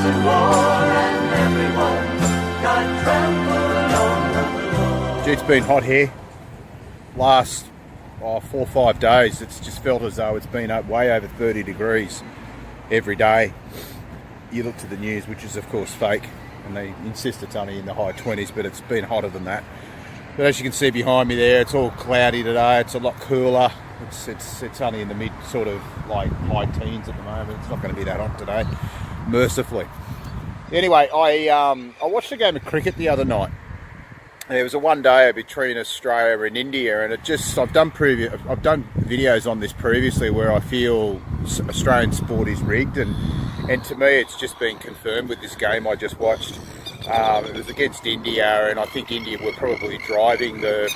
in war and everyone got trampled on the floor. It's been hot here. Last 4 or 5 days, it's just felt as though it's been up way over 30 degrees every day. You look to the news, which is of course fake, and they insist it's only in the high 20s, but it's been hotter than that. But as you can see behind me there, it's all cloudy today. It's a lot cooler. It's only in the mid sort of like high teens at the moment. It's not going to be that hot today, mercifully. Anyway, I watched a game of cricket the other night. There was a one-dayer between Australia and India, and I've done videos on this previously where I feel Australian sport is rigged, and to me it's just been confirmed with this game I just watched. It was against India, and I think India were probably driving the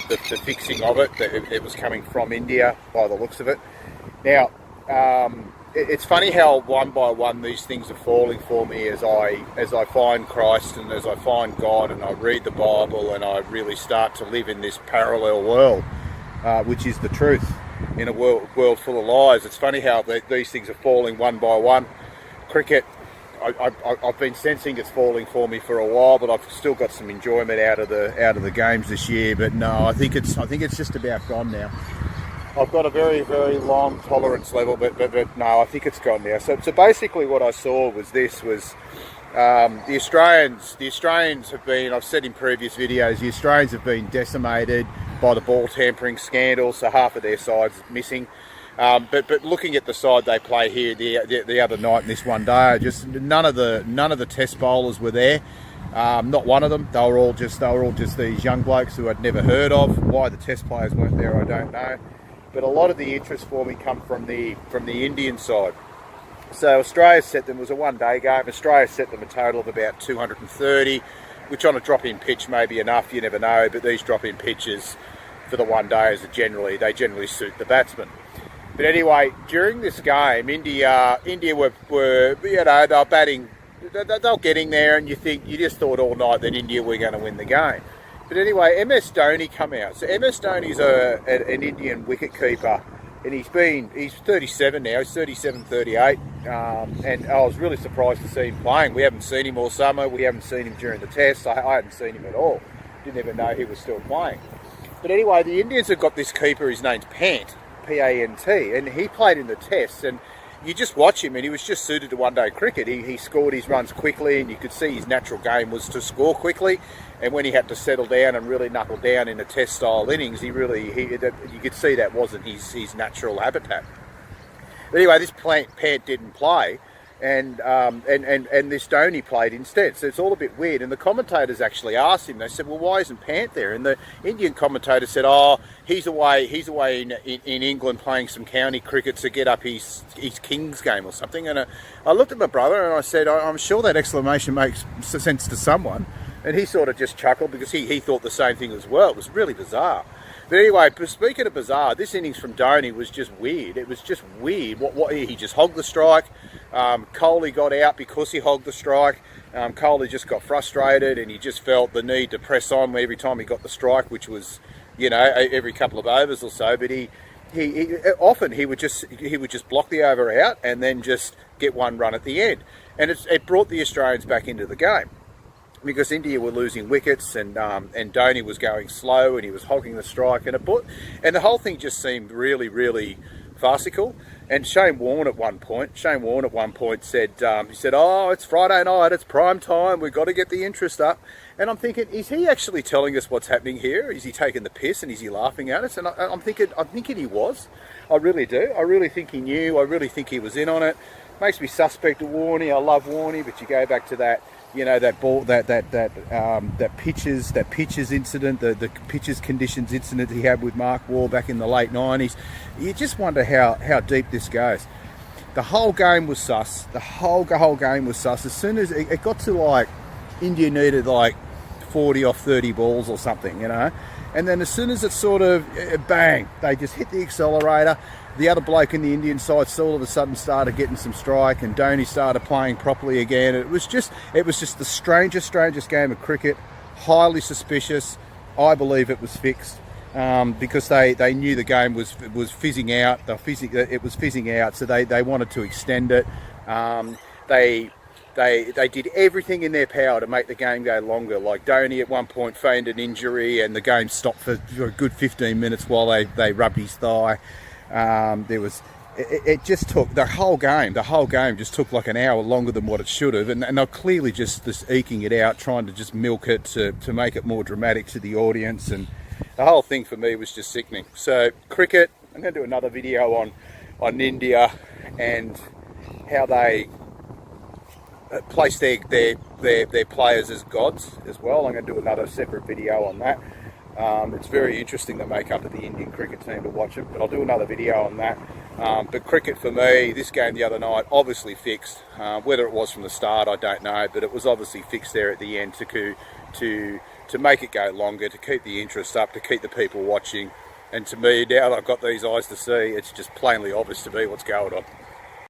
fixing of it. It was coming from India by the looks of it. Now, it's funny how one by one these things are falling for me as I find Christ and as I find God and I read the Bible and I really start to live in this parallel world, which is the truth in a world full of lies. It's funny how these things are falling one by one. Cricket, I've been sensing it's falling for me for a while, but I've still got some enjoyment out of the games this year. But no, I think it's just about gone now. I've got a very, very long tolerance level, but no, I think it's gone now. So basically what I saw was the Australians have been, I've said in previous videos, the Australians have been decimated by the ball tampering scandal, so half of their side's missing. But looking at the side they play here the other night in this one day, just none of the test bowlers were there. Not one of them. They were all just these young blokes who I'd never heard of. Why the test players weren't there, I don't know. But a lot of the interest for me come from the Indian side. So Australia set them, it was a one-day game. Australia set them a total of about 230, which on a drop-in pitch may be enough. You never know. But these drop-in pitches for the one-days they generally suit the batsmen. But anyway, during this game, India were they were batting. They were getting there, and you just thought all night that India were going to win the game. But anyway, MS Dhoni come out. So MS Dhoni's an Indian wicketkeeper, and he's 37 now. He's 37, 38, and I was really surprised to see him playing. We haven't seen him all summer. We haven't seen him during the test. I hadn't seen him at all. Didn't even know he was still playing. But anyway, the Indians have got this keeper. His name's Pant, P-A-N-T, and he played in the tests, and you just watch him and he was just suited to one-day cricket. He scored his runs quickly, and you could see his natural game was to score quickly, and when he had to settle down and really knuckle down in a test-style innings, you could see that wasn't his natural habitat. But anyway, this Pant didn't play, and this Dhoni played instead. So it's all a bit weird. And the commentators actually asked him. They said, "Well, why isn't Pant there?" And the Indian commentator said, "Oh, he's away in England playing some county cricket to get up his Kings game or something." And I looked at my brother and I said, "I'm sure that exclamation makes sense to someone." And he sort of just chuckled because he thought the same thing as well. It was really bizarre. But anyway, speaking of bizarre, this innings from Dhoni was just weird. It was just weird. He just hogged the strike. Kohli got out because he hogged the strike. Kohli just got frustrated and he just felt the need to press on every time he got the strike, which was, every couple of overs or so. But he often would just block the over out and then just get one run at the end. And it brought the Australians back into the game, because India were losing wickets and Dhoni was going slow and he was hogging the strike, and the whole thing just seemed really, really farcical. And Shane Warne at one point said, "Oh, it's Friday night, it's prime time, we've got to get the interest up." And I'm thinking, is he actually telling us what's happening here? Is he taking the piss and is he laughing at us? And I'm thinking he was. I really do. I really think he knew. I really think he was in on it. Makes me suspect of Warney. I love Warney, but you go back to that. That ball, that pitches incident, the pitches conditions incident he had with Mark Waugh back in the late 90s. You just wonder how deep this goes. The whole game was sus. The whole game was sus. As soon as it got to India needed 40 off 30 balls or something, and then as soon as it sort of bang, they just hit the accelerator. The other bloke in the Indian side all of a sudden started getting some strike, and Dhoni started playing properly again. It was just the strangest game of cricket. Highly suspicious. I believe it was fixed because they knew the game was fizzing out. It was fizzing out, so they wanted to extend it. They They did everything in their power to make the game go longer. Like Dhoni at one point feigned an injury and the game stopped for a good 15 minutes while they rubbed his thigh. It just took the whole game just took like an hour longer than what it should have, and they're clearly just eking it out, trying to just milk it to make it more dramatic to the audience, and the whole thing for me was just sickening. So cricket, I'm going to do another video on India and how they place their players as gods as well. I'm going to do another separate video on that. It's very interesting, the makeup of the Indian cricket team, to watch it, but I'll do another video on that. But cricket for me, this game the other night, obviously fixed. Whether it was from the start, I don't know, but it was obviously fixed there at the end to make it go longer, to keep the interest up, to keep the people watching. And to me, now that I've got these eyes to see, it's just plainly obvious to me what's going on.